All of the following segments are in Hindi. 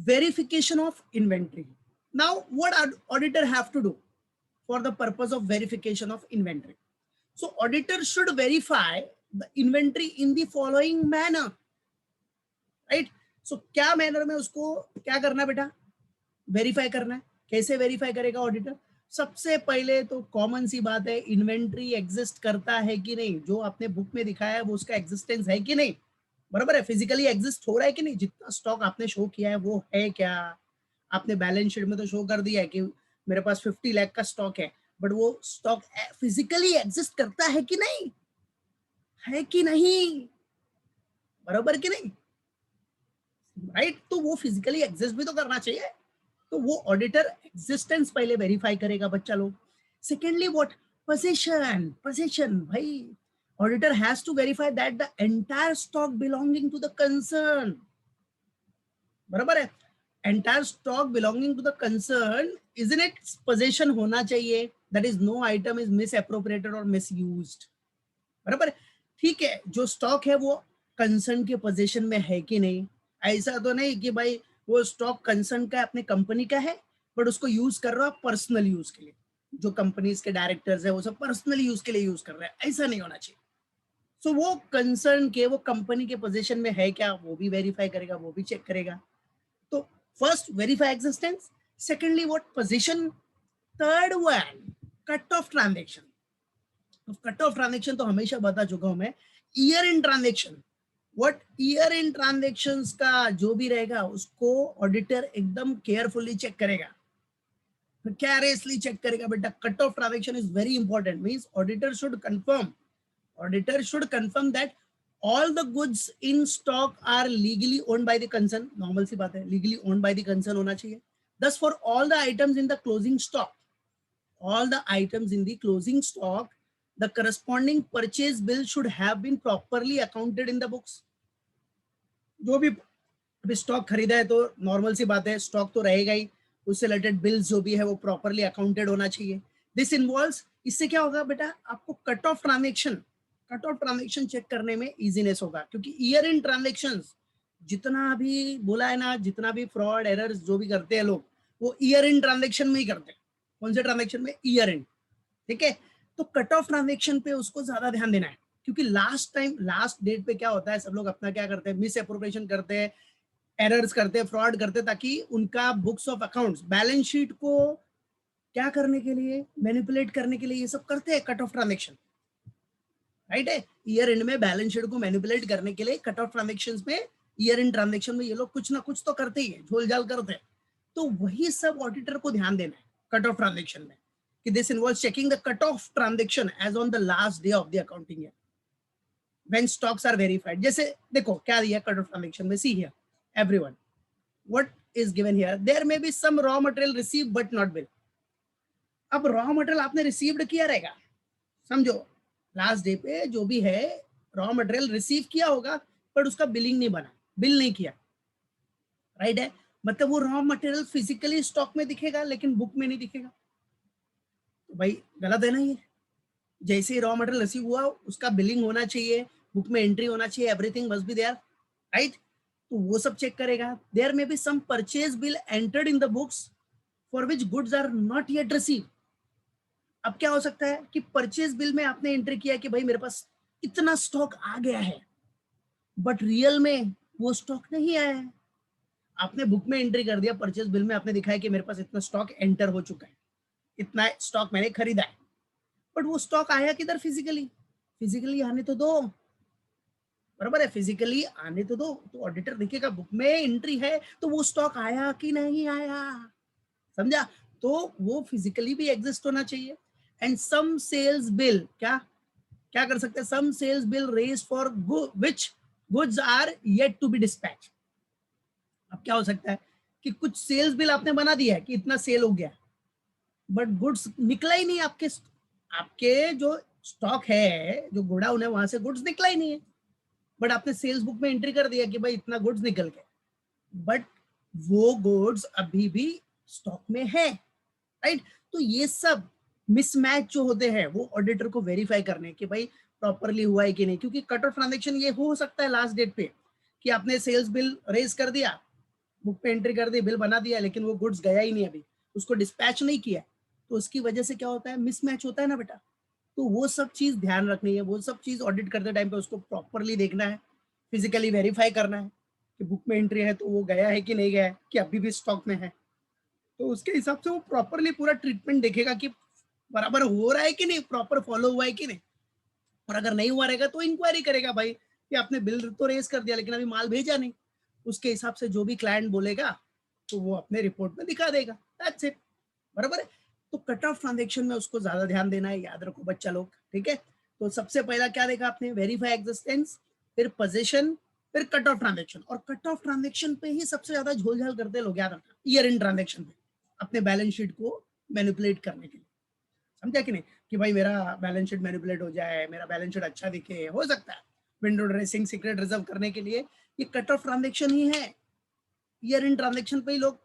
verification of inventory. Now, what auditor have to do for the purpose of verification of inventory? So, auditor should verify the inventory in the following manner, right? So, क्या manner में उसको क्या करना है बेटा? वेरीफाई करना है. कैसे वेरीफाई करेगा ऑडिटर? सबसे पहले तो कॉमन सी बात है, इन्वेंट्री एग्जिस्ट करता है कि नहीं, जो आपने बुक में दिखाया है वो उसका एग्जिस्टेंस है कि नहीं, बराबर है, फिजिकली एग्जिस्ट हो रहा है कि नहीं, जितना स्टॉक आपने शो किया है वो है क्या. आपने बैलेंस शीट में तो शो कर दिया है कि मेरे पास 50 लाख का स्टॉक है, बट वो स्टॉक फिजिकली एग्जिस्ट करता है कि नहीं, है कि नहीं, बराबर कि नहीं, राइट. तो वो फिजिकली एग्जिस्ट भी तो करना चाहिए. तो वो ऑडिटर एग्जिस्टेंस पहले वेरीफाई करेगा बच्चा लोग. Secondly what? पोजीशन भाई, auditor has to verify that the entire stock belonging to the concern, बराबर है, entire stock belonging to the concern is in its position होना चाहिए. That is no item is misappropriated और मिस यूज्ड, बराबर है. ठीक है, जो स्टॉक है वो कंसर्न के पोजीशन में है कि नहीं. ऐसा तो नहीं कि भाई वो स्टॉक कंसर्न का अपने कंपनी का है बट उसको यूज कर रहा है पर्सनल यूज के लिए. जो कंपनीज के डायरेक्टर्स है वो सब पर्सनल यूज के लिए यूज कर रहे हैं, ऐसा नहीं होना चाहिए. सो वो कंसर्न के, वो कंपनी के पोजीशन में है क्या, वो भी वेरीफाई करेगा, वो भी चेक करेगा. तो first verify existence, secondly what? Position. Third one, cut off transaction. Cut off transaction तो हमेशा बता चुका हूं मैं. Year in transaction, what? Year in transactions का जो भी रहेगा उसको ऑडिटर एकदम केयरफुली चेक करेगा, केयरफुली चेक करेगा बेटा. Cut off transaction is very important. Means auditor should confirm that all the goods in stock are legally owned by the concern. Normal सी बात है, legally owned by the concern होना चाहिए. Thus for all the items in the closing stock, the corresponding purchase bill should have been properly accounted in the books. जो भी अभी स्टॉक खरीदा है तो नॉर्मल सी बात है, स्टॉक तो रहेगा ही, उससे रिलेटेड बिल्स जो भी है वो प्रॉपरली अकाउंटेड होना चाहिए. दिस इन्वॉल्व्स, इससे क्या होगा बेटा, आपको कट ऑफ ट्रांजेक्शन चेक करने में इजीनेस होगा. क्योंकि ईयर इन ट्रांजेक्शंस जितना भी बोला है ना, जितना भी फ्रॉड एरर्स जो भी करते हैं लोग, वो ईयर इन ट्रांजेक्शन में ही करते हैं. कौन से ट्रांजेक्शन में? Year in. ठीक है, तो कट ऑफ ट्रांजेक्शन पे उसको ज्यादा ध्यान देना है. क्योंकि लास्ट डेट पे क्या होता है, सब लोग अपना क्या करते हैं, मिस एप्रोप्रिएशन करते हैं, एरर्स करते हैं, फ्रॉड करते हैं, ताकि उनका books of accounts, balance sheet को क्या करने के लिए, मैनिपुलेट करने के लिए ये सब करते हैं कट ऑफ ट्रांजेक्शन, राइट है. ईयर एंड में बैलेंस शीट को मैनिपुलेट करने के लिए कट ऑफ ट्रांजेक्शंस में, ईयर एंड ट्रांजेक्शन में ये लोग कुछ ना कुछ तो करते ही है, झोल झाल करते हैं. तो वही सब ऑडिटर को ध्यान देना है कट ऑफ ट्रांजेक्शन में, कि this involves checking the cut off transaction as on the last day of the accounting year when stocks are verified. जैसे देखो क्या दिया कट ऑफ ट्रांजेक्शन में, see here everyone what is given here, there may be some raw material received but not bill. अब रॉ मटेरियल आपने रिसीव्ड किया रहेगा, समझो लास्ट डे पे जो भी है रॉ मटेरियल रिसीव किया होगा, पर उसका बिलिंग नहीं बना, बिल नहीं किया, राइट है. मतलब वो रॉ मटेरियल फिजिकली स्टॉक में दिखेगा लेकिन बुक में नहीं दिखेगा. तो भाई गलत है ना ये. जैसे ही रॉ मटेरियल रिसीव हुआ उसका बिलिंग होना चाहिए, बुक में एंट्री होना चाहिए, everything must be there, right. तो वो सब चेक करेगा. There may be some purchase bill entered in the books for which goods are not yet receive. अब क्या हो सकता है कि परचेज बिल में आपने एंट्री किया कि भाई मेरे पास इतना स्टॉक आ गया है, बट रियल में वो स्टॉक नहीं आया है. आपने बुक में एंट्री कर दिया, परचेज बिल में आपने दिखाया कि मेरे पास इतना स्टॉक एंटर हो चुका है, इतना स्टॉक मैंने खरीदा है, बट वो स्टॉक आया किधर, फिजिकली आने तो दो, बराबर है, फिजिकली आने तो दो. तो ऑडिटर देखेगा बुक में एंट्री है तो वो स्टॉक आया कि नहीं आया, समझा. तो वो फिजिकली भी एग्जिस्ट होना चाहिए. एंड सम सेल्स बिल, क्या क्या कर सकते हैं, some sales bill raise for which goods are yet to be dispatch. अब क्या हो सकता है कि कुछ सेल्स बिल आपने बना दिया है कि इतना सेल हो गया, बट गुड्स निकला ही नहीं, आपके जो स्टॉक है, जो गोडाउन है, वहां से गुड्स निकला ही नहीं है, बट आपने सेल्स बुक में एंट्री कर दिया कि भाई इतना गुड्स निकल गया, बट वो गुड्स अभी भी स्टॉक में है, राइट. तो ये सब मिसमैच जो होते हैं वो ऑडिटर को वेरीफाई करने कि भाई प्रॉपरली हुआ है कि नहीं. क्योंकि कट ऑफ ट्रांजेक्शन ये हो सकता है लास्ट डेट पे कि आपने सेल्स बिल रेज कर दिया बुक पे एंट्री कर दी, बिल बना दिया, लेकिन वो गुड्स गया ही नहीं, अभी उसको डिस्पैच नहीं किया, तो उसकी वजह से क्या होता है, मिसमैच होता है ना बेटा। तो वो सब चीज ध्यान रखनी है, वो सब चीज ऑडिट करते टाइम पे उसको प्रॉपरली देखना है, फिजिकली वेरीफाई करना है कि बुक में एंट्री है तो वो गया है कि नहीं गया है, कि अभी भी स्टॉक में है। तो उसके हिसाब से वो प्रॉपरली पूरा ट्रीटमेंट देखेगा कि बराबर हो रहा है कि नहीं, प्रॉपर फॉलो हुआ है कि नहीं। और अगर नहीं हुआ रहेगा तो इंक्वायरी करेगा भाई कि आपने बिल तो रेज कर दिया लेकिन अभी माल भेजा नहीं। उसके हिसाब से जो भी क्लाइंट बोलेगा तो वो अपने रिपोर्ट में दिखा देगा, दैट्स इट। बराबर है। तो कट ऑफ ट्रांजेक्शन में उसको ज्यादा ध्यान देना है, याद रखो बच्चा लोग, ठीक है। तो सबसे पहला क्या देखा आपने, वेरीफाई एग्जिस्टेंस, फिर पोजीशन, फिर कट ऑफ ट्रांजेक्शन। और कट ऑफ ट्रांजेक्शन पे ही सबसे ज्यादा झोलझाल करते हैं लोग, याद रखना, ईयर एंड ट्रांजेक्शन पे अपने बैलेंस शीट को मैनिपुलेट करने के लिए। समझा कि नहीं, कि भाई मेरा बैलेंस शीट मैनिपुलेट हो जाए, मेरा बैलेंस शीट अच्छा दिखे, हो सकता है विंडो ड्रेसिंग, सीक्रेट रिजर्व करने के लिए ये कट ऑफ ट्रांजेक्शन ही है, ईयर इन ट्रांजेक्शन पे ही लोग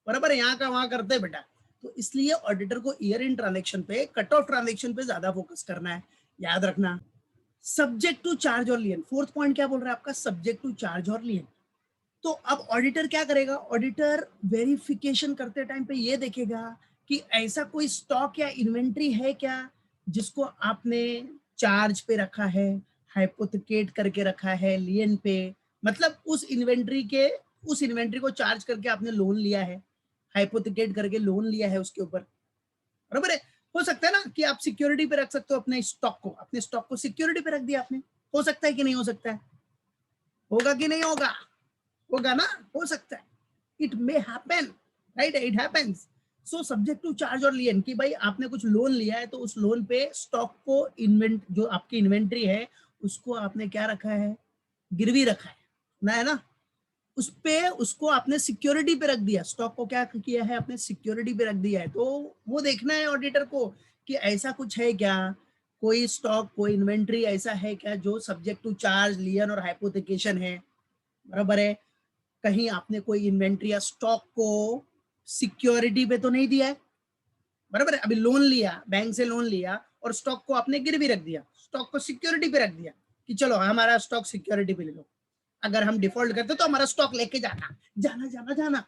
बराबर है यहाँ का वहां करते हैं बेटा। तो इसलिए ऑडिटर को ईयर इन ट्रांजेक्शन पे, कट ऑफ ट्रांजेक्शन पे ज्यादा फोकस करना है, याद रखना। सब्जेक्ट टू चार्ज और लियन, फोर्थ पॉइंट क्या बोल रहा है आपका, सब्जेक्ट टू चार्ज और लियन। तो अब ऑडिटर क्या करेगा, ऑडिटर वेरिफिकेशन करते टाइम पे ये देखेगा कि ऐसा कोई स्टॉक या इन्वेंट्री है क्या जिसको आपने चार्ज पे रखा है, हाइपोथिकेट करके रखा है लियन पे, मतलब उस इन्वेंट्री को चार्ज करके आपने लोन लिया है, हाइपोथिकेट करके लोन लिया है उसके ऊपर। बराबर है। हो सकता है ना कि आप सिक्योरिटी पे रख सकते हो अपने स्टॉक को सिक्योरिटी पे रख दिया आपने, हो सकता है कि नहीं हो सकता है, होगा कि नहीं होगा, होगा ना, हो सकता है, it may happen, right, it happens. So subject to charge और लियन, कि भाई आपने कुछ लोन लिया है तो उस लोन पे स्टॉक को जो आपकी इन्वेंट्री है उसको आपने क्या रखा है, गिरवी रखा है ना, है ना, उस पे उसको आपने सिक्योरिटी पे रख दिया, स्टॉक को क्या किया है, आपने सिक्योरिटी पे रख दिया है। तो वो देखना है ऑडिटर को कि ऐसा कुछ है क्या, कोई स्टॉक, कोई इन्वेंट्री ऐसा है क्या जो सब्जेक्ट टू चार्ज, लियन और हाइपोथिकेशन है। बराबर है। कहीं आपने कोई इन्वेंट्री या स्टॉक को सिक्योरिटी पे तो नहीं दिया है, बराबर है, अभी लोन लिया, बैंक से लोन लिया और स्टॉक को आपने गिरवी रख दिया, स्टॉक को सिक्योरिटी पे रख दिया कि चलो हमारा स्टॉक सिक्योरिटी पे ले लो, अगर हम डिफॉल्ट करते तो हमारा स्टॉक लेके जाना जाना जाना जाना।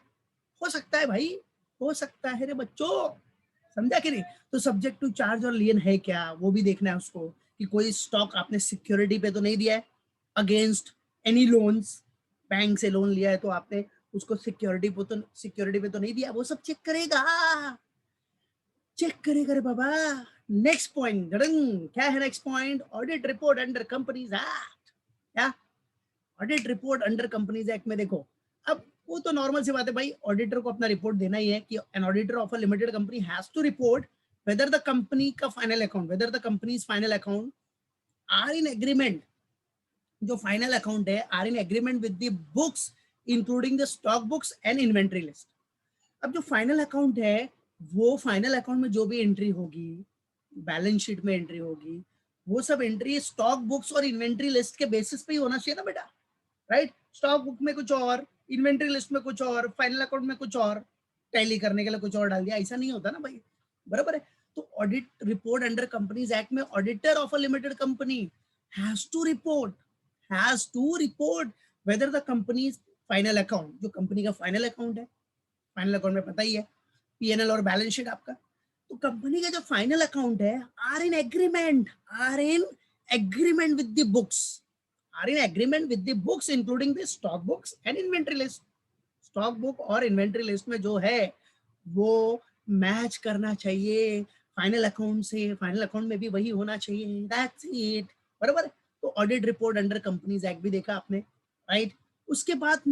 हो सकता है भाई, हो सकता है रे बच्चों, समझा कि नहीं। तो सब्जेक्ट टू चार्ज और लियन है क्या वो भी देखना है उसको, कि कोई स्टॉक आपने सिक्योरिटी पे तो नहीं दिया है अगेंस्ट एनी लोन्स, बैंक से लोन लिया है तो आपने उसको सिक्योरिटी पे तो नहीं दिया, वो सब चेक करेगा, चेक करेगा रे बाबा। नेक्स्ट पॉइंट, क्या है next point, audit report under companies act. क्या, audit report under companies act में देखो, अब वो तो नॉर्मल सी बात है भाई, ऑडिटर को अपना रिपोर्ट देना ही है कि an auditor of a limited company has to report whether the company का final account, whether the company's final account are in agreement, जो फाइनल अकाउंट है are in agreement with the books including the stock books and inventory list. अब जो फाइनल अकाउंट है, वो फाइनल अकाउंट में जो भी एंट्री होगी, बैलेंस शीट में एंट्री होगी, वो सब एंट्री स्टॉक बुक्स और इन्वेंट्री लिस्ट के बेसिस पे ही होना चाहिए ना बेटा, राइट। स्टॉक बुक में कुछ और, इन्वेंट्री लिस्ट में कुछ और, फाइनल अकाउंट में कुछ और, टैली करने के लिए कुछ और डाल दिया, ऐसा नहीं होता ना भाई। बराबर है। तो audit report under companies act में auditor of a limited company has to report whether the company's final account, जो कंपनी का फाइनल अकाउंट है, फाइनल अकाउंट में पता ही है पीएनएल और बैलेंस शीट आपका, तो कंपनी का जो फाइनल अकाउंट है are in agreement with the books, are in agreement with the books including the stock books and inventory list। Stock book और इन्वेंट्री लिस्ट में जो है वो मैच करना चाहिए फाइनल अकाउंट से, फाइनल अकाउंट में भी वही होना चाहिए, दैट्स इट। बराबर। तो audit report under companies act भी देखा आपने, राइट। उसके बाद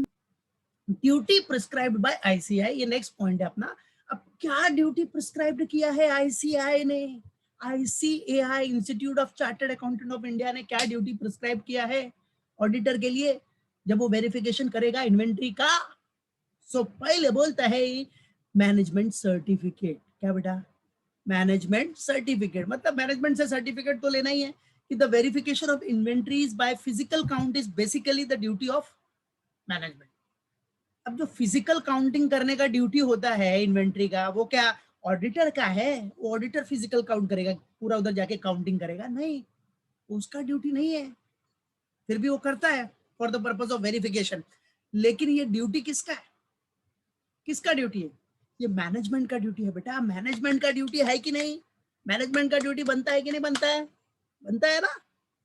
ड्यूटी प्रिस्क्राइब्ड बाय आईसीआई, ये नेक्स्ट पॉइंट है अपना। अब क्या ड्यूटी प्रिस्क्राइब्ड किया है आईसीआई ने, ICAI institute of chartered accountant of India ने क्या ड्यूटी प्रिस्क्राइब किया है ऑडिटर के लिए जब वो वेरिफिकेशन करेगा इन्वेंट्री का। सो पहले बोलता है मैनेजमेंट सर्टिफिकेट, क्या बेटा, मैनेजमेंट सर्टिफिकेट, मतलब मैनेजमेंट से सर्टिफिकेट तो लेना ही है कि the verification of inventories by physical count is basically the duty of management. अब जो फिजिकल काउंटिंग करने का ड्यूटी होता है इन्वेंट्री का, वो क्या ऑडिटर का है, वो ऑडिटर फिजिकल काउंट करेगा, पूरा उधर जाके काउंटिंग करेगा, नहीं, उसका ड्यूटी नहीं है, फिर भी वो करता है for the purpose of verification. लेकिन ये ड्यूटी किसका है, किसका ड्यूटी है? ये मैनेजमेंट का ड्यूटी है बेटा, मैनेजमेंट का ड्यूटी है कि नहीं? मैनेजमेंट का ड्यूटी बनता है कि नहीं बनता है? बनता है ना,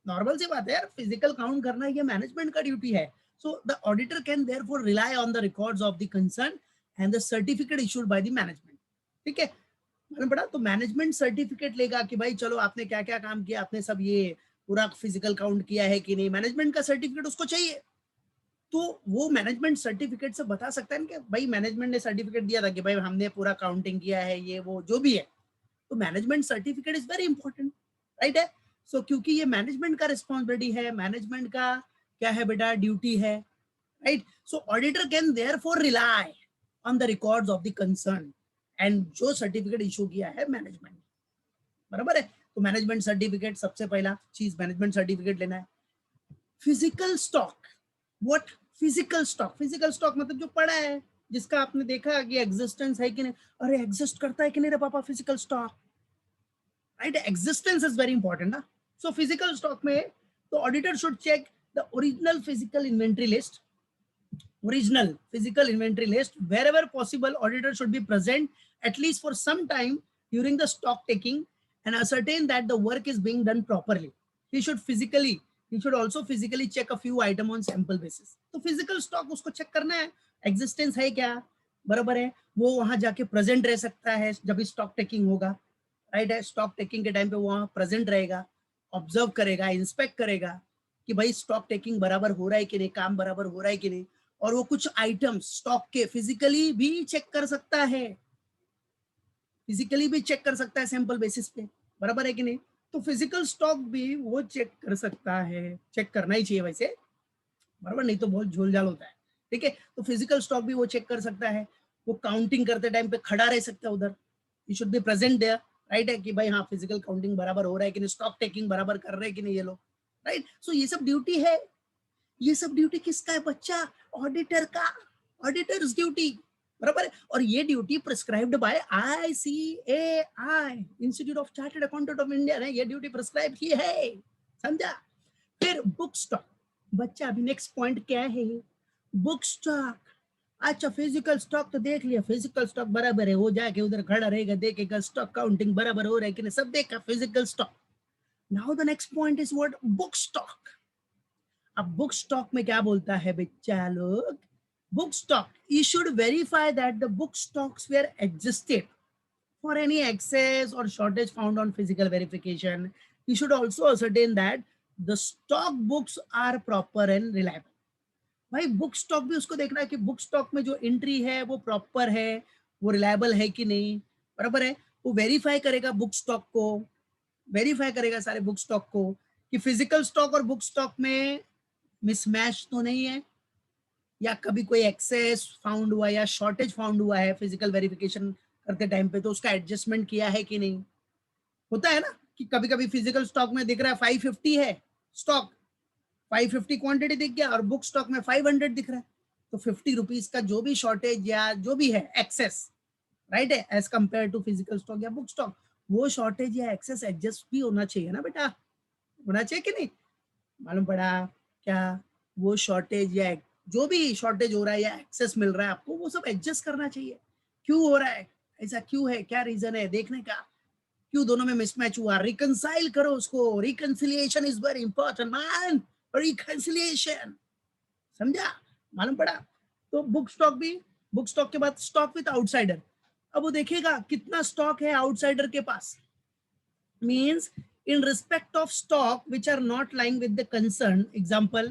नॉर्मल सी बात है यार, फिजिकल काउंट करना ये मैनेजमेंट का ड्यूटी है. So the auditor can therefore rely on the records of the concern and the certificate issued by the management. ठीक है, मालूम पड़ा? तो मैनेजमेंट सर्टिफिकेट लेगा कि भाई चलो आपने क्या क्या काम किया, आपने सब ये पूरा फिजिकल काउंट किया है कि नहीं, मैनेजमेंट का सर्टिफिकेट उसको चाहिए. तो वो मैनेजमेंट सर्टिफिकेट से बता सकता है ना कि भाई मैनेजमेंट ने सर्टिफिकेट दिया था कि भाई हमने पूरा काउंटिंग किया है, ये वो जो भी है. तो management certificate is very important, right है. सो क्योंकि ये मैनेजमेंट का रिस्पॉन्सिबिलिटी है, मैनेजमेंट का क्या है बेटा, ड्यूटी है, right. So auditor can therefore rely on the records of the concern and जो सर्टिफिकेट इशू किया है मैनेजमेंट, बराबर है. तो मैनेजमेंट सर्टिफिकेट, सबसे पहला चीज मैनेजमेंट सर्टिफिकेट लेना है. Physical stock, what physical stock? Physical stock मतलब जो पड़ा है, जिसका आपने देखा कि एग्जिस्टेंस है कि नहीं. अरे एग्जिस्ट करता है कि नहीं रे पापा physical stock, right. Existence is very important ना. सो फिजिकल स्टॉक में तो auditor should check the original physical inventory list. Original physical inventory list. Wherever possible, auditor should be present at least for some time during the stock taking and ascertain that the work is being done properly. He should also physically check a few items on sample basis. तो physical stock उसको check करना है, existence है क्या, बराबर है. वो वहां जाके present रह सकता है जब भी stock taking होगा, राइट है. स्टॉक टेकिंग के टाइम पे वहां प्रेजेंट रहेगा, ऑब्जर्व करेगा, इंस्पेक्ट करेगा कि भाई स्टॉक टेकिंग बराबर हो रहा है कि नहीं, काम बराबर हो रहा है कि नहीं. और वो कुछ आइटम्स स्टॉक के फिजिकली भी चेक कर सकता है, फिजिकली भी चेक कर सकता है सैंपल बेसिस पे, बराबर है कि नहीं. तो फिजिकल स्टॉक भी वो चेक कर सकता है, चेक करना ही चाहिए वैसे, बराबर, नहीं तो बहुत झोलझाल होता है. ठीक है, तो फिजिकल स्टॉक भी वो चेक कर सकता है. वो काउंटिंग करते टाइम पे खड़ा रह सकता है उधर, you should be present there, right है कि भाई हाँ फिजिकल काउंटिंग बराबर हो रहा है कि नहीं, स्टॉक टेकिंग बराबर कर रहे हैं कि नहीं ये लोग, राइट. सो ये सब ड्यूटी है. ये सब ड्यूटी किसका है बच्चा? ऑडिटर का, ऑडिटर्स ड्यूटी, बराबर है. और ये duty prescribed bye ICAI, institute of chartered accountant of India ने ये ड्यूटी प्रिस्क्राइब की है, समझा. फिर बुक स्टॉक, बच्चा अभी नेक्स्ट पॉइंट क्या है, बुक स्टॉक. अच्छा फिजिकल स्टॉक तो देख लिया, फिजिकल स्टॉक बराबर है, वो जाके उधर खड़ा रहेगा, देखेगा स्टॉक काउंटिंग बराबर हो रहा है कि नहीं, सब देखा physical stock. Now the next point is what, book stock. अब बुक स्टॉक में क्या बोलता है बच्चा लोग, book stock, you should verify that the book stocks were adjusted for any excess or shortage found on physical verification. You should also ascertain that the stock books are proper and reliable. भाई बुक स्टॉक भी उसको देखना है कि बुक स्टॉक में जो एंट्री है वो प्रॉपर है, वो रिलायबल है कि नहीं, बराबर है. वो वेरीफाई करेगा बुक स्टॉक को, वेरीफाई करेगा सारे बुक स्टॉक को कि फिजिकल स्टॉक और बुक स्टॉक में मिसमैच तो नहीं है, या कभी कोई एक्सेस फाउंड हुआ या शॉर्टेज फाउंड हुआ है फिजिकल वेरिफिकेशन करते टाइम पे, तो उसका एडजस्टमेंट किया है कि नहीं. होता है ना कि कभी कभी फिजिकल स्टॉक में दिख रहा है 550 है स्टॉक, 550 क्वांटिटी दिख गया और बुक स्टॉक में 500 दिख रहा है, तो 50 रुपीज का जो भी शॉर्टेज या जो भी है एक्सेस, राइट है, as compare to physical stock या बुक स्टॉक, वो शॉर्टेज या एक्सेस एडजस्ट भी होना चाहिए ना बेटा, होना चाहिए कि नहीं. मालूम पड़ा क्या, वो शॉर्टेज या जो भी शॉर्टेज हो रहा है या एक्सेस मिल रहा है आपको, वो सब एडजस्ट करना चाहिए. क्यों हो रहा है ऐसा, क्यों है, क्या रीजन है देखने का, क्यों दोनों में मिसमैच हुआ, रिकंसाइल करो उसको. Reconciliation is very important man, reconciliation, समझा, मालूम पड़ा. तो बुक स्टॉक भी, बुक स्टॉक के बाद स्टॉक विद आउटसाइडर. अब वो देखेगा कितना स्टॉक है आउटसाइडर के पास, means in respect of stock which are not lying with the concern, example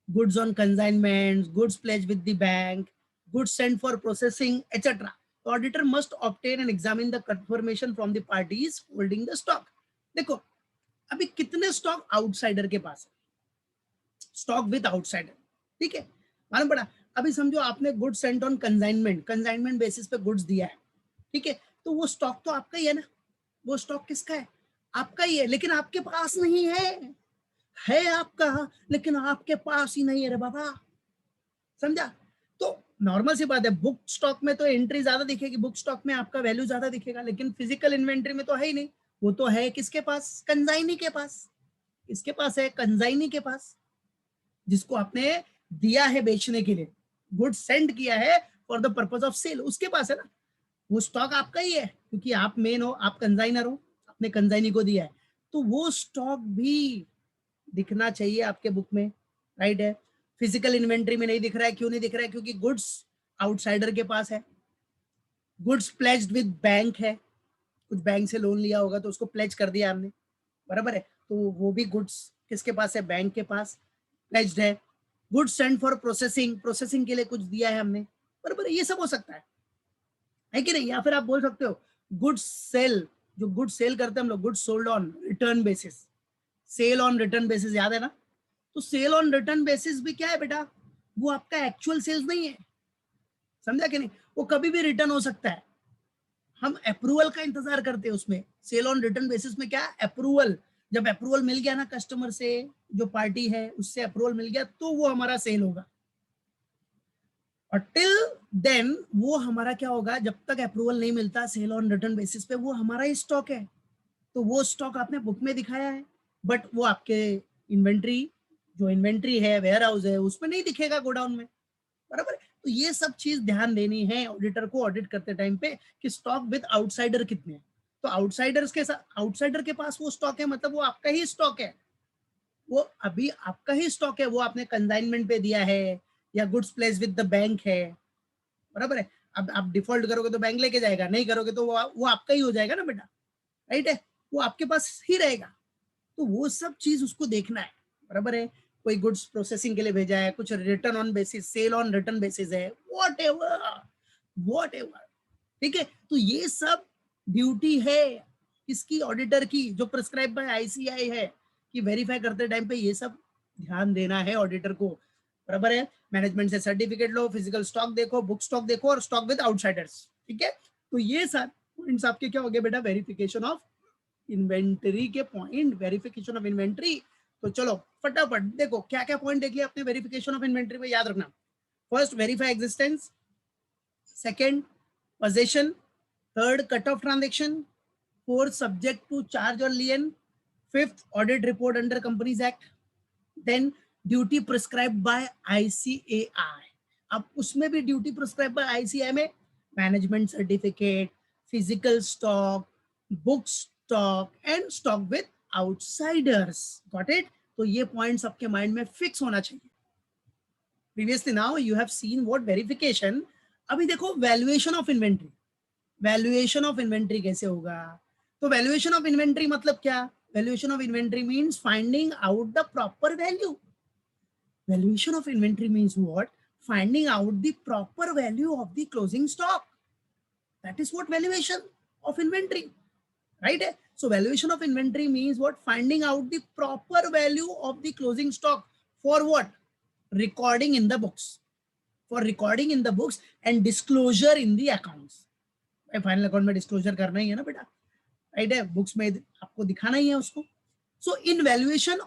goods on consignments, goods pledged with the bank, goods sent for processing, etc. The auditor must obtain and examine the confirmation from the parties holding the stock. देखो अभी कितने स्टॉक आउटसाइडर के पास है, स्टॉक विद आउटसाइडर, ठीक है, मालूम पड़ा. अभी समझो आपने goods Saint on consignment, consignment basis पे गुड्स दिया है, ठीक है, तो वो स्टॉक तो आपका ही है ना, वो स्टॉक किसका है, आपका ही है, लेकिन आपके पास नहीं है आपका, लेकिन आपके पास ही नहीं है रे बाबा, समझा. तो नॉर्मल सी बात है, बुक स्टॉक में तो एंट्री ज्यादा दिखेगी, बुक स्टॉक में आपका वैल्यू ज्यादा दिखेगा, लेकिन फिजिकल इन्वेंट्री में तो है ही नहीं. वो तो है किसके पास, कंजाइनी के पास. किसके पास है, कंजाइनी के पास, जिसको आपने दिया है बेचने के लिए, गुड सेंड किया है for the purpose of sale, उसके पास है ना, वो स्टॉक आपका ही है क्योंकि आप मेन हो, आप कंजाइनर हो, आपने कंजाइनी को दिया है, तो वो स्टॉक भी दिखना चाहिए आपके बुक में, राइट है। फिजिकल इन्वेंट्री में नहीं दिख रहा है, क्यों नहीं दिख रहा है? क्योंकि गुड्स आउटसाइडर के पास है, गुड्स प्लेज्ड विद बैंक है, कुछ बैंक से लोन लिया होगा तो उसको प्लेज कर दिया हमने, बराबर है, तो वो भी गुड्स किसके पास है? बैंक के पास प्लेज्ड है। Goods send for processing, processing के लिए कुछ दिया है हमने, बराबर है, ये सब हो सकता है कि नहीं? या फिर आप बोल सकते हो गुड्स सेल, जो गुड्स सेल करते हैं हम लोग, goods sold on return basis, sale on return basis, याद है ना? तो सेल ऑन रिटर्न बेसिस भी क्या है बेटा? वो आपका एक्चुअल सेल्स नहीं है, समझा कि नहीं? वो कभी भी रिटर्न हो सकता है, हम अप्रूवल का इंतजार करते हैं उसमें। सेल ऑन रिटर्न बेसिस में क्या? अप्रूवल, जब अप्रूवल मिल गया ना कस्टमर से, जो पार्टी है उससे अप्रूवल मिल गया, तो वो हमारा सेल होगा। और टिल देन वो हमारा क्या होगा? जब तक अप्रूवल नहीं मिलता सेल ऑन रिटर्न बेसिस पे, वो हमारा ही स्टॉक है। तो वो स्टॉक आपने बुक में दिखाया है, बट वो आपके इन्वेंट्री, जो इन्वेंट्री है वेयर हाउस है, उसमें नहीं दिखेगा गोडाउन में, बराबर है। तो ये सब चीज ध्यान देनी है ऑडिटर को ऑडिट करते टाइम पे कि स्टॉक विद आउटसाइडर कितने हैं। तो आउटसाइडर्स के साथ, आउटसाइडर के पास वो स्टॉक है, मतलब वो आपका ही स्टॉक है, वो अभी आपका ही स्टॉक है, वो आपने कंसाइनमेंट पे दिया है या goods place with the bank है, बराबर है। अब आप डिफॉल्ट करोगे तो बैंक लेके जाएगा, नहीं करोगे तो वो आपका ही हो जाएगा ना बेटा, राइट है, वो आपके पास ही रहेगा। तो वो सब चीज उसको देखना है, बराबर है। कोई गुड्स प्रोसेसिंग के लिए भेजा है, कुछ return on basis, sale on return basis है, वॉट एवर, ठीक है। तो ये सब ड्यूटी है किसकी? ऑडिटर की, जो प्रिस्क्राइब बाय आईसीआई है, कि वेरीफाई करते टाइम पे ये सब ध्यान देना है ऑडिटर को, बराबर है। मैनेजमेंट से सर्टिफिकेट लो, फिजिकल स्टॉक देखो, बुक स्टॉक देखो, और स्टॉक विद आउटसाइडर्स, ठीक है। तो ये सब पॉइंट्स आपके क्या हो गए बेटा? वेरिफिकेशन ऑफ इन्वेंटरी के पॉइंट, वेरिफिकेशन ऑफ इन्वेंटरी। तो चलो फटाफट देखो क्या क्या पॉइंट देख लिया आपने वेरिफिकेशन ऑफ इन्वेंटरी में, याद रखना। First, verify existence, second position, third cut off transaction, fourth subject to charge और lien, fifth audit report under companies act, then duty prescribe by ICAI. अब उसमें भी ड्यूटी प्रिस्क्राइब बाय आईसीएआई में management certificate, physical stock, book stock and stock with outsiders, got it? तो ये पॉइंट्स आपके माइंड में फिक्स होना चाहिए। Previously now you have seen what verification. अभी देखो valuation of inventory, valuation of inventory कैसे होगा? तो वैल्यूएशन ऑफ इन्वेंट्री मतलब क्या? Valuation of inventory means finding out the proper value. Valuation of inventory means what? Finding out the proper value of the closing stock. That is what valuation of inventory, right? So valuation of inventory means what? Finding out the proper value of the closing stock. For what? Recording in the books. For recording in the books and disclosure in the accounts. Final account में डिस्क्लोजर करना ही है ना बेटा, राइट है, बुक्स में आपको दिखाना ही है उसको। So in valuation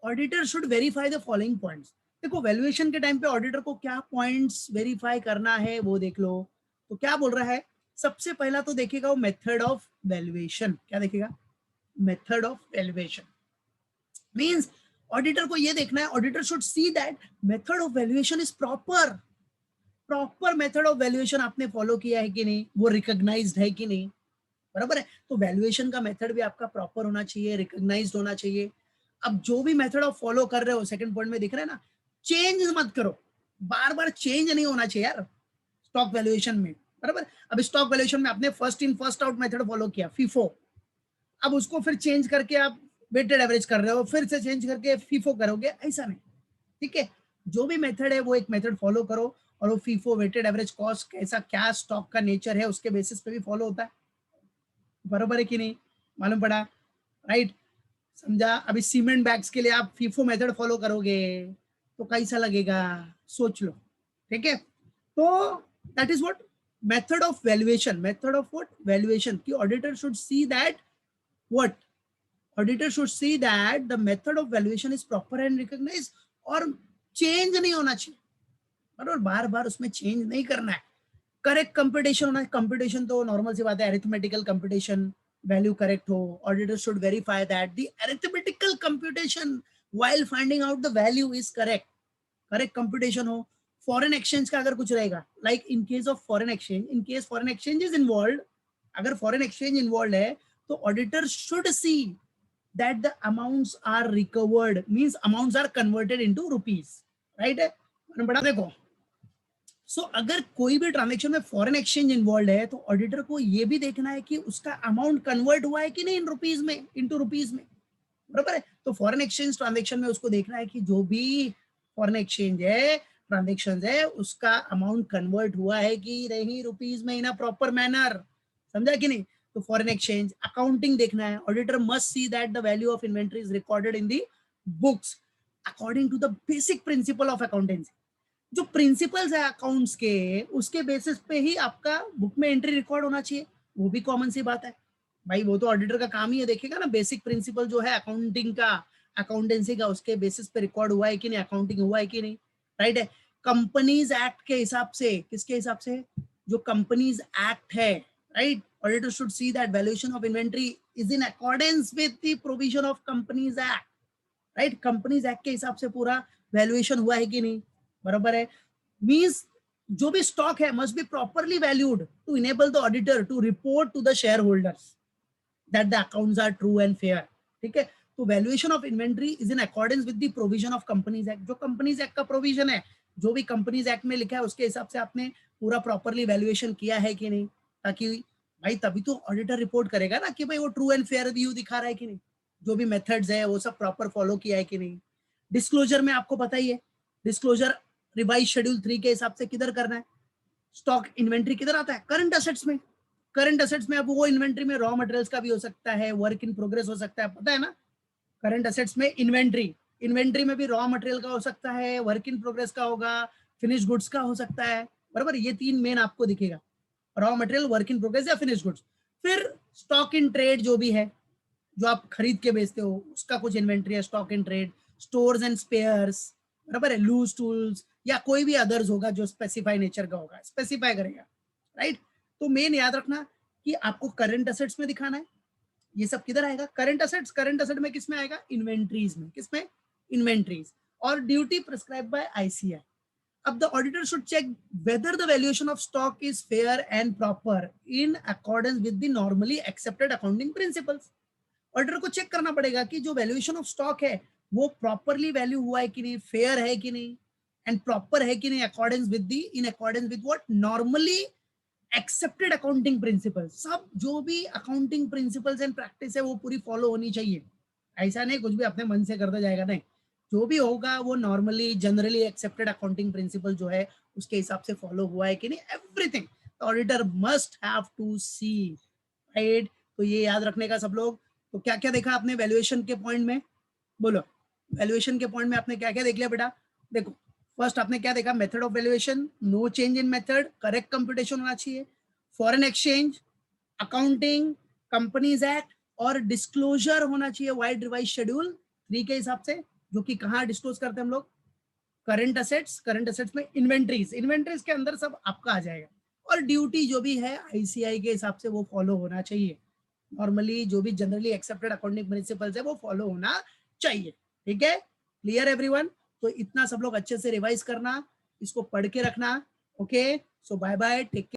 auditor should verify the following points. देखो वैल्यूएशन के टाइम पे ऑडिटर को क्या पॉइंट्स वेरीफाई करना है वो देख लो। तो क्या बोल रहा है? सबसे पहला तो देखेगा वो मेथड ऑफ वैल्यूएशन। क्या देखेगा? Method of valuation means auditor को ये देखना है, auditor should see that method of valuation is proper. Proper method of valuation आपने फॉलो किया है कि नहीं, वो रिकॉग्नाइज्ड है कि नहीं, बराबर है। तो वैल्यूएशन का मेथड भी आपका प्रॉपर होना चाहिए, रिकॉग्नाइज्ड होना चाहिए। अब जो भी मेथड आप फॉलो कर रहे हो, सेकंड पॉइंट में दिख रहा है ना, चेंज मत करो, बार बार चेंज नहीं होना चाहिए यार स्टॉक वैल्यूएशन में, बराबर। अब स्टॉक वैल्यूएशन में आपने first in first out method follow किया, फीफो, अब उसको फिर चेंज करके आप वेटेड एवरेज कर रहे हो, फिर से चेंज करके फीफो करोगे, ऐसा नहीं, ठीक है। जो भी मेथड है वो एक मेथड फॉलो करो, और वो फीफो, वेटेड एवरेज कॉस्ट, कैसा क्या स्टॉक का नेचर है उसके बेसिस पे भी फॉलो होता है, बराबर है कि नहीं? मालूम पड़ा, राइट? समझा? अभी सीमेंट बैग्स के लिए आप फीफो मेथड फॉलो करोगे तो कैसा लगेगा, सोच लो, ठीक है। तो that is what method of valuation, method of what valuation, की auditor should see that what, auditor should see that the method of valuation is proper and recognised, और चेंज नहीं होना चाहिए, और बार बार उसमें चेंज नहीं करना है। करेक्ट कंप्यूटेशन होना है, कंप्यूटेशन तो नॉर्मल सी बात है, अरिथमेटिकल कंप्यूटेशन, वैल्यू करेक्ट हो, auditor should verify that the arithmetical computation while finding out the value is correct, correct computation हो, फॉरेन एक्सचेंज का अगर कुछ रहेगा, like in case of foreign exchange, in case foreign exchange is involve, अगर फॉरेन एक्सचेंज इन्वॉल्व है तो auditor should C that the amounts are recovered, means amounts are converted into rupees, right है बड़ा देखो। सो अगर कोई भी ट्रांजेक्शन में फॉरेन एक्सचेंज इन्वॉल्व है तो ऑडिटर को ये भी देखना है कि उसका अमाउंट कन्वर्ट हुआ है कि नहीं इन रुपीज में, इनटू रुपीज में, बराबर है। तो फॉरेन एक्सचेंज ट्रांजेक्शन में उसको देखना है कि जो भी फॉरेन एक्सचेंज है ट्रांजेक्शन है उसका अमाउंट कन्वर्ट हुआ है कि नहीं रुपीज में इन अ प्रॉपर मैनर, समझा कि नहीं। तो फॉरेन एक्सचेंज अकाउंटिंग देखना है, auditor must see that the value of inventory is recorded in the books according to the basic principle of accountancy. जो प्रिंसिपल्स है अकाउंट्स के उसके बेसिस पे ही आपका बुक में एंट्री रिकॉर्ड होना चाहिए, वो भी कॉमन सी बात है भाई, वो तो ऑडिटर का काम ही है, देखेगा ना बेसिक प्रिंसिपल जो है अकाउंटिंग का, अकाउंटेंसी का, उसके बेसिस पे रिकॉर्ड हुआ है कि नहीं, अकाउंटिंग हुआ है कि नहीं, राइट है। कंपनीज एक्ट के हिसाब से, किसके हिसाब से, जो कंपनीज एक्ट है, right, auditor should see that valuation of inventory is in accordance with the provision of companies act, right, companies act के हिसाब से पूरा वैल्यूएशन हुआ है कि नहीं, बराबर है। मींस जो भी स्टॉक है must be properly valued to enable the auditor to report to the shareholders that the accounts are true and fair, ठीक है। तो valuation of inventory is in accordance with the provision of companies act, जो कंपनीज एक्ट का प्रोविजन है, जो भी कंपनीज एक्ट में लिखा है उसके हिसाब से आपने पूरा प्रॉपरली वैल्यूएशन किया है कि नहीं, ताकि भाई तभी तो ऑडिटर रिपोर्ट करेगा ना कि भाई वो ट्रू एंड फेयर व्यू दिखा रहा है कि नहीं, जो भी मेथड्स है वो सब प्रॉपर फॉलो किया है कि नहीं। डिस्क्लोजर में आपको पता ही है, डिस्क्लोजर रिवाइज शेड्यूल 3 के हिसाब से किधर करना है, स्टॉक इन्वेंट्री किधर आता है, करंट असेट्स में। करंट असेट्स में अब वो इन्वेंट्री में रॉ मटेरियल्स का भी हो सकता है, वर्क इन प्रोग्रेस हो सकता है, पता है ना। करंट असेट्स में इन्वेंट्री, इन्वेंट्री में भी रॉ मटेरियल का हो सकता है, वर्क इन प्रोग्रेस का होगा, फिनिश गुड्स का हो सकता है, बराबर, ये तीन मेन आपको दिखेगा, raw material, work in progress या फिनिश गुड्स। फिर स्टॉक इन ट्रेड जो भी है, जो आप खरीद के बेचते हो उसका कुछ इन्वेंट्री है, stock in trade, stores and spheres, बराबर है, लूज टूल्स या कोई भी अदर्स होगा जो स्पेसिफाई नेचर का होगा, स्पेसिफाई करेगा, राइट। तो मेन याद रखना कि आपको करंट असेट्स में दिखाना है, ये सब किधर आएगा, करंट असेट्स, करंट असेट में किसमें आएगा, इन्वेंट्रीज में, किसमें, इन्वेंट्रीज, और ड्यूटी प्रिस्क्राइब बाय आईसीआई। अब the auditor should check whether the valuation of stock is fair and proper in accordance with the normally accepted accounting principles. Auditor को चेक करना पड़ेगा कि जो वैल्यूएशन ऑफ स्टॉक है वो प्रॉपरली वैल्यू हुआ है कि नहीं, फेयर है कि नहीं, एंड प्रॉपर है कि नहीं, accordance with the, in accordance with what, normally accepted accounting principle. सब जो भी अकाउंटिंग प्रिंसिपल्स एंड प्रैक्टिस है वो पूरी फॉलो होनी चाहिए, ऐसा नहीं कुछ भी अपने मन से करता जाएगा, नहीं, जो भी होगा वो normally generally accepted accounting principle जो है उसके हिसाब से फॉलो हुआ है कि नहीं, everything auditor must have to see, right. तो ये याद रखने का सब लोग। तो क्या क्या देखा आपने वैल्यूएशन के पॉइंट में, बोलो, वैल्यूएशन के पॉइंट में आपने क्या क्या देख लिया बेटा, देखो फर्स्ट आपने क्या देखा, method of valuation, no change in method, correct computation होना चाहिए, foreign exchange, accounting, companies act, और डिस्क्लोजर होना चाहिए वाइड रिवाइज शेड्यूल 3 के हिसाब से, जो कि कहाँ डिस्क्लोज करते हैं हम लोग, करंट असेट्स, करंट असेट्स में इन्वेंट्रीज, इन्वेंट्रीज के अंदर सब आपका आ जाएगा, और ड्यूटी जो भी है आईसीआई के हिसाब से वो फॉलो होना चाहिए, नॉर्मली जो भी जनरली एक्सेप्टेड अकाउंटिंग प्रिंसिपल्स है वो फॉलो होना चाहिए, ठीक है, क्लियर एवरीवन। तो इतना सब लोग अच्छे से रिवाइज करना, इसको पढ़ के रखना, ओके, सो बाय बाय, टेक केयर।